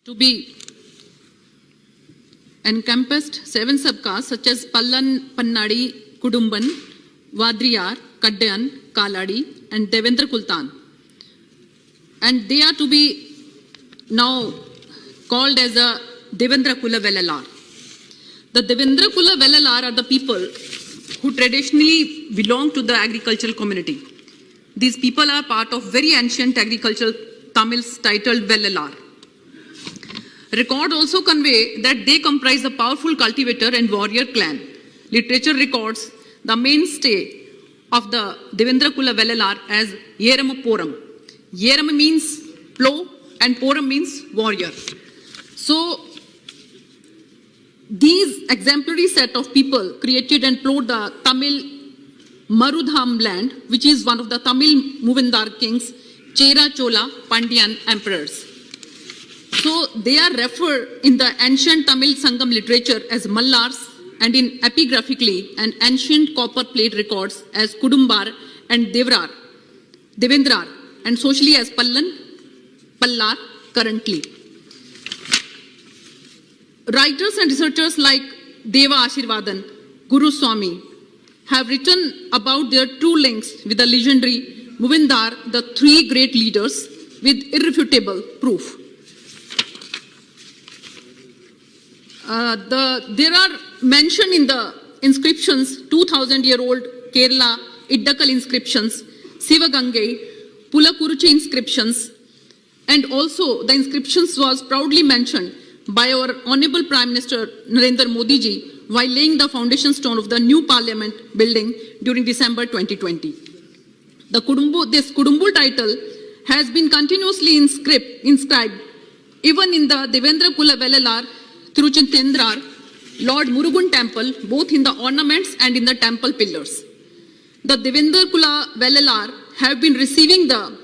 to be encompassed 7 subcastes such as Pallan, Pannadi, Kudumban, Vadriyar, Kaddayan, Kaladi and Devendra Kultan. And they are to be now called as a Devendra Kula Vellalar. The Devendra Kula Vellalar are the people who traditionally belong to the agricultural community. These people are part of very ancient agricultural Tamils titled Vellalar. Record also convey that they comprise a powerful cultivator and warrior clan. Literature records the mainstay of the Devendra Kula Vellalar as Yerama Poram. Yerama means plow and Poram means warrior. So these exemplary set of people created and plowed the Tamil Marudham land, which is one of the Tamil Muvendar kings, Chera, Chola, Pandyan emperors. So they are referred in the ancient Tamil Sangam literature as Mallars and in epigraphically and ancient copper plate records as Kudumbar and Devendrar and socially as Pallan, Pallar currently. Writers and researchers like Deva Ashirvadan, Guru Swami have written about their true links with the legendary Muvendar, the 3 great leaders, with irrefutable proof. There are mentioned in the inscriptions 2000-year-old Kerala Iddakal inscriptions, Sivagangai, Pulakuruchi inscriptions, and also the inscriptions was proudly mentioned by our Honorable Prime Minister Narendra Modi ji while laying the foundation stone of the new Parliament building during December 2020. This Kudumbul title has been continuously inscribed even in the Devendra Kula Vellalar, Tiruchintendrar, Lord Murugan temple, both in the ornaments and in the temple pillars. The Devendra Kula Vellalar have been receiving the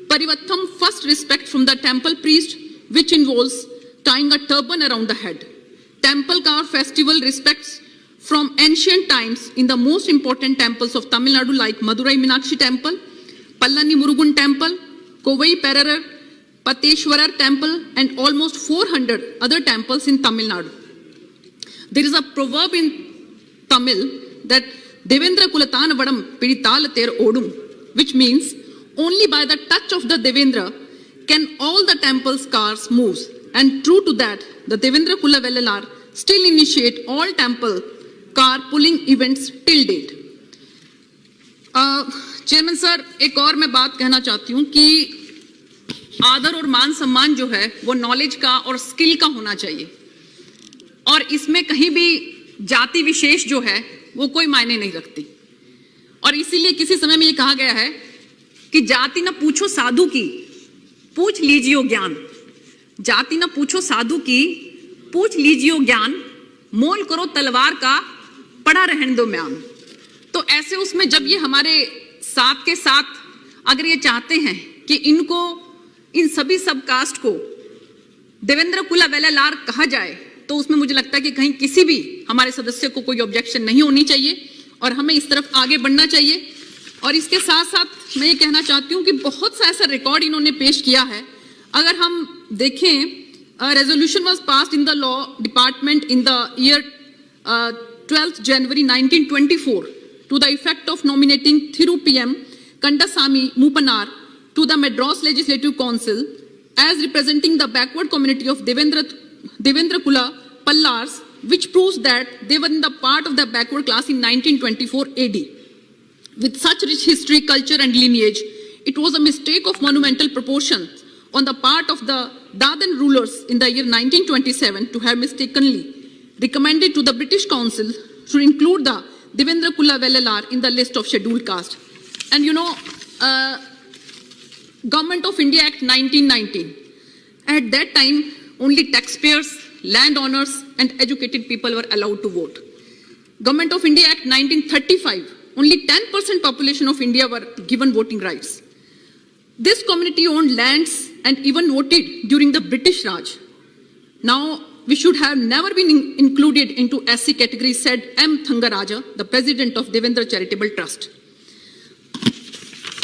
Parivattam first respect from the temple priest, which involves tying a turban around the head. Temple Car festival respects from ancient times in the most important temples of Tamil Nadu like Madurai Meenakshi Temple, Pallani Murugan Temple, Kovai Perarar, Pateshwarar Temple and almost 400 other temples in Tamil Nadu. There is a proverb in Tamil that Devendra Kulatana Vadam Piditala Ter Odum, which means only by the touch of the Devendra can all the temple's cars move. And true to that, the Devendra Kula Vellalar still initiate all temple car pulling events till date. Chairman sir, एक और मैं बात कहना चाहती हूँ कि आदर और मान सम्मान जो है वो नॉलेज का और स्किल का होना चाहिए और इसमें कहीं भी जाति विशेष जो है वो कोई मायने नहीं रखती और इसीलिए किसी समय में ये कहा गया है कि जाति न पूछो साधु की, पूछ लीजिए ज्ञान। जाति न पूछो साधु की, पूछ लीजिए ज्ञान, मोल करो तलवार का, पड़ा रहने दो म्यान। तो ऐसे उसमें जब ये हमारे साथ के साथ अगर ये चाहते हैं कि इनको इन सभी सब कास्ट को देवेंद्र कुला वेलालार कहा जाए तो उसमें मुझे लगता है कि कहीं किसी भी हमारे सदस्य को कोई ऑब्जेक्शन नहीं होनी चाहिए और हमें इस तरफ आगे बढ़ना चाहिए। और इसके साथ साथ मैं ये कहना चाहती हूँ कि बहुत सा ऐसा रिकॉर्ड इन्होंने पेश किया है। अगर हम देखें, resolution was passed in the law department in the year 12th January 1924 to the effect of nominating Thiru PM Kandasamy Moopanar to the Madras Legislative Council as representing the backward community of Devendra Kula Pallars, which proves that they were in the part of the backward class in 1924 AD. With such rich history, culture and lineage, it was a mistake of monumental proportions on the part of the Dadan rulers in the year 1927 to have mistakenly recommended to the British Council to include the Devendra Kula Vellalar in the list of scheduled caste. And you know, Government of India Act 1919, at that time only taxpayers, landowners and educated people were allowed to vote. Government of India Act 1935, only 10% population of India were given voting rights. This community owned lands and even voted during the British Raj. Now, we should have never been included into SC category, said M. Thangaraja, the president of Devendra Charitable Trust.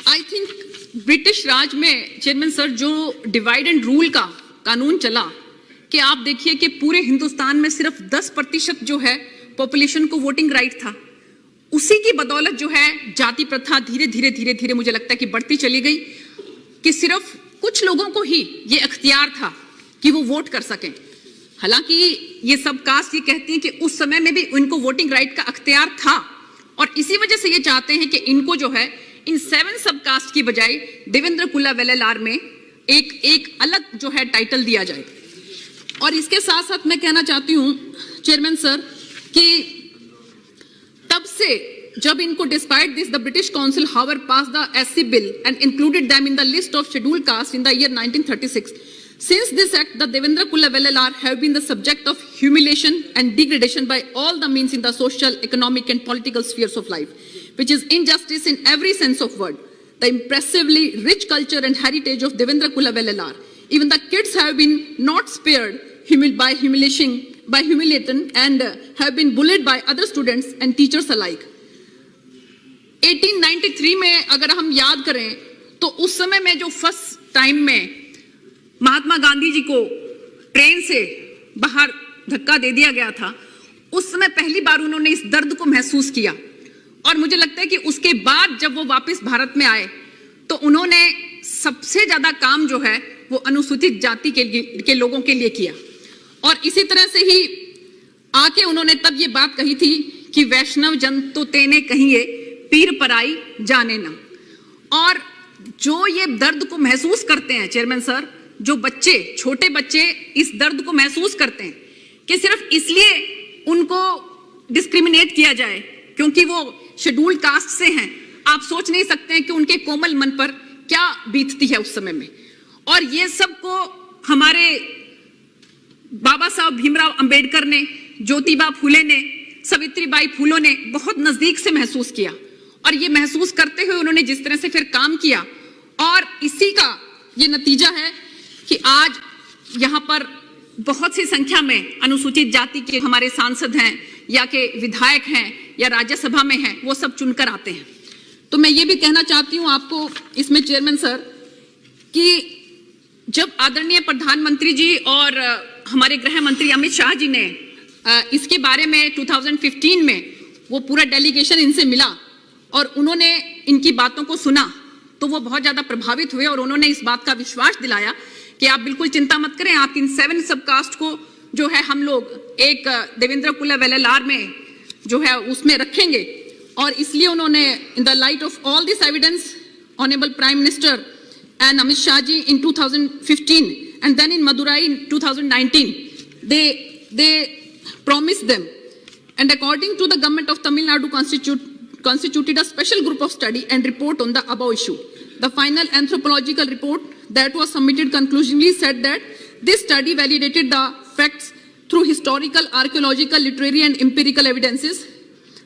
I think British Raj में chairman sir जो divide and rule का कानून चला, कि आप देखिए कि पूरे हिंदुस्तान में सिर्फ 10% जो है पॉपुलेशन को वोटिंग राइट था। उसी की बदौलत जो है जाति प्रथा धीरे धीरे मुझे लगता है कि बढ़ती चली गई, कि सिर्फ कुछ लोगों को ही ये अख्तियार था कि वो वोट कर सकें। हालांकि ये सब कास्ट ये कहती हैं कि उस समय में भी इनको वोटिंग राइट का अख्तियार था, और इसी वजह से ये चाहते हैं कि इनको जो है इन 7 सब कास्ट की बजाय देवेंद्र कुल्ला वेलेलार में एक अलग जो है टाइटल दिया जाए। और इसके साथ साथ मैं कहना चाहती हूं चेयरमैन सर कि तब से जब इनको despite this the British Council however pass the SC bill and included them in the list of scheduled caste in the year 1936, since this act the Devendra Kulla Vellalar have been the subject of humiliation and degradation by all the means in the social, economic and political spheres of life, which is injustice in every sense of word. The impressively rich culture and heritage of Devendra Kulla Vellalar, even the kids have been not spared by humiliation and have been bullied by other students and teachers alike. 1893 में अगर हम याद करें तो उस समय में जो फर्स्ट टाइम में महात्मा गांधी जी को ट्रेन से बाहर धक्का दे दिया गया था, उस समय पहली बार उन्होंने इस दर्द को महसूस किया। और मुझे लगता है कि उसके बाद जब वो वापस भारत में आए तो उन्होंने सबसे ज्यादा काम जो है वो अनुसूचित जाति के लोगों के लिए किया। और इसी तरह से ही आके उन्होंने तब ये बात कही थी कि वैष्णव जन तो तेने कहिए पीर पराई जाने ना। और जो ये दर्द को महसूस करते हैं चेयरमैन सर, जो बच्चे, छोटे बच्चे इस दर्द को महसूस करते हैं कि सिर्फ इसलिए उनको डिस्क्रिमिनेट किया जाए क्योंकि वो शेड्यूल्ड कास्ट से हैं, आप सोच नहीं सकते हैं कि उनके कोमल मन पर क्या बीतती है उस समय में। और ये सब को हमारे बाबा साहब भीमराव अंबेडकर ने, ज्योतिबा फूले ने, सावित्रीबाई फूले ने बहुत नजदीक से महसूस किया। और ये महसूस करते हुए उन्होंने जिस तरह से फिर काम किया, और इसी का ये नतीजा है कि आज यहाँ पर बहुत सी संख्या में अनुसूचित जाति के हमारे सांसद हैं या के विधायक हैं या राज्यसभा में हैं, वो सब चुनकर आते हैं। तो मैं ये भी कहना चाहती हूँ आपको इसमें चेयरमैन सर कि जब आदरणीय प्रधानमंत्री जी और हमारे गृह मंत्री अमित शाह जी ने इसके बारे में 2015 में वो पूरा डेलीगेशन इनसे मिला और उन्होंने इनकी बातों को सुना, तो वो बहुत ज्यादा प्रभावित हुए और उन्होंने इस बात का विश्वास दिलाया कि आप बिल्कुल चिंता मत करें, आप इन 7 सब कास्ट को जो है हम लोग एक देवेंद्र कुल्ला वेलेलार में जो है उसमें रखेंगे। और इसलिए उन्होंने in the light of all this evidence honourable prime minister and Amit Shah ji in 2015 and then in Madurai in 2019 they promised them, and according to the government of Tamil Nadu constituted a special group of study and report on the above issue. The final anthropological report that was submitted conclusively said that this study validated the facts through historical, archaeological, literary and empirical evidences.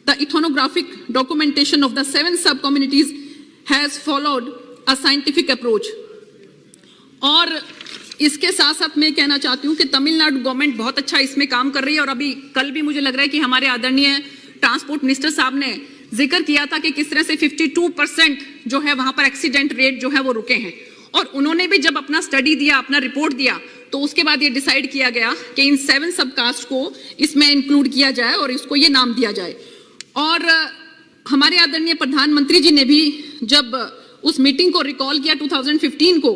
The ethnographic documentation of the 7 sub-communities has followed a scientific approach. और इसके साथ साथ मैं कहना चाहती हूँ कि Tamil Nadu government बहुत अच्छा इसमें काम कर रही है। और अभी कल भी मुझे लग रहा है कि हमारे आदरणीय ट्रांसपोर्ट मिनिस्टर साहब ने जिक्र किया था कि किस तरह से 52% जो है वहां पर एक्सीडेंट रेट जो है वो रुके हैं। और उन्होंने भी जब अपना स्टडी दिया, अपना रिपोर्ट दिया, तो उसके बाद ये डिसाइड किया गया कि इन 7 सब कास्ट को इसमें इंक्लूड किया जाए और इसको ये नाम दिया जाए। और हमारे आदरणीय प्रधानमंत्री जी ने भी जब उस मीटिंग को रिकॉल किया 2015 को,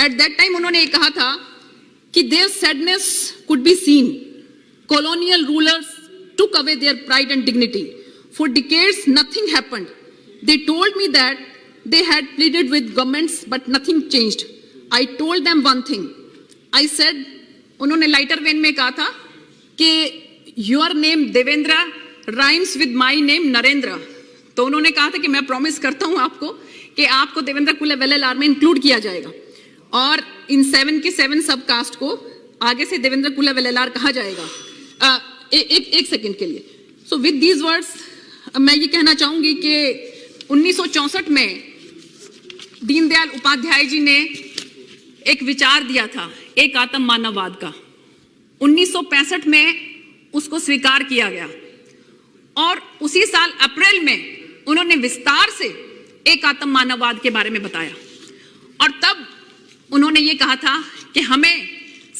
एट दैट टाइम उन्होंने ये कहा था कि their sadness could be seen, colonial rulers took away their pride and dignity. For decades nothing happened. They told me that they had pleaded with governments but nothing changed. I told them one thing. I said, उन्होंने lighter when में कहा था कि your name Devendra rhymes with my name Narendra. तो उन्होंने कहा था कि मैं प्रॉमिस करता हूं आपको कि आपको देवेंद्र कुल्ला वेलेलार में इंक्लूड किया जाएगा और इन 7 के 7 सब कास्ट को आगे से देवेंद्र कुल्ला वेलेलार कहा जाएगा। एक सेकंड के लिए। सो विद दीज वर्ड्स मैं ये कहना चाहूंगी कि 1964 में दीनदयाल उपाध्याय जी ने एक विचार दिया था एक आत्म मानववाद का। 1965 में उसको स्वीकार किया गया और उसी साल अप्रैल में उन्होंने विस्तार से एक आत्म मानववाद के बारे में बताया। और तब उन्होंने ये कहा था कि हमें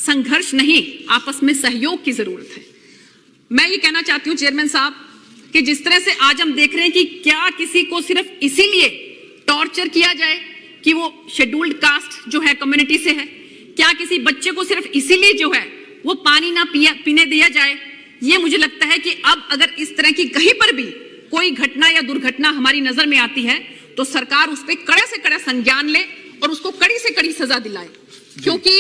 संघर्ष नहीं, आपस में सहयोग की जरूरत है। मैं ये कहना चाहती हूं चेयरमैन साहब कि जिस तरह से आज हम देख रहे हैं कि क्या किसी को सिर्फ इसीलिए टॉर्चर किया जाए कि वो शेड्यूल्ड कास्ट जो है कम्युनिटी से है, क्या किसी बच्चे को सिर्फ इसीलिए जो है वो पानी ना पीने दिया जाए, ये मुझे लगता है कि अब अगर इस तरह की कहीं पर भी कोई घटना या दुर्घटना हमारी नजर में आती है तो सरकार उस पर कड़े से कड़ा संज्ञान ले और उसको कड़ी से कड़ी सजा दिलाए, क्योंकि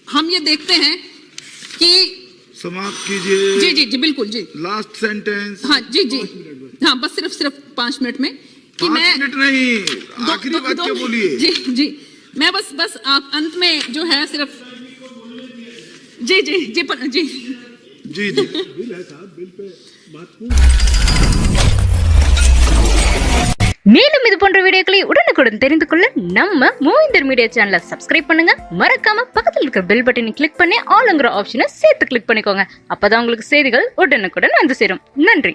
हम ये देखते हैं कि समाप्त कीजिए। जी जी जी बिल्कुल जी, लास्ट सेंटेंस। हाँ जी जी हाँ, बस सिर्फ 5 मिनट में कि 5 मिनट नहीं, आखिरी बात क्या बोलिए। जी जी, मैं बस अंत में जो है सिर्फ जी जी जी जी जी जी बिल है साहब, बिल पे बात மேலும் இது போன்ற வீடியோக்களை உடனுக்குடன் தெரிந்து கொள்ள நம்ம மூவிந்தர் மீடியா சேனலை சப்ஸ்கிரைப் பண்ணுங்க. மறக்காம பக்கத்தில் இருக்கிற பெல் பட்டனை கிளிக் பண்ணி ஆல்ங்கிற ஆப்ஷனை சேர்த்து கிளிக் பண்ணிக்கோங்க. அப்பதான் உங்களுக்கு செய்திகள் உடனுக்குடன் வந்து சேரும். நன்றி.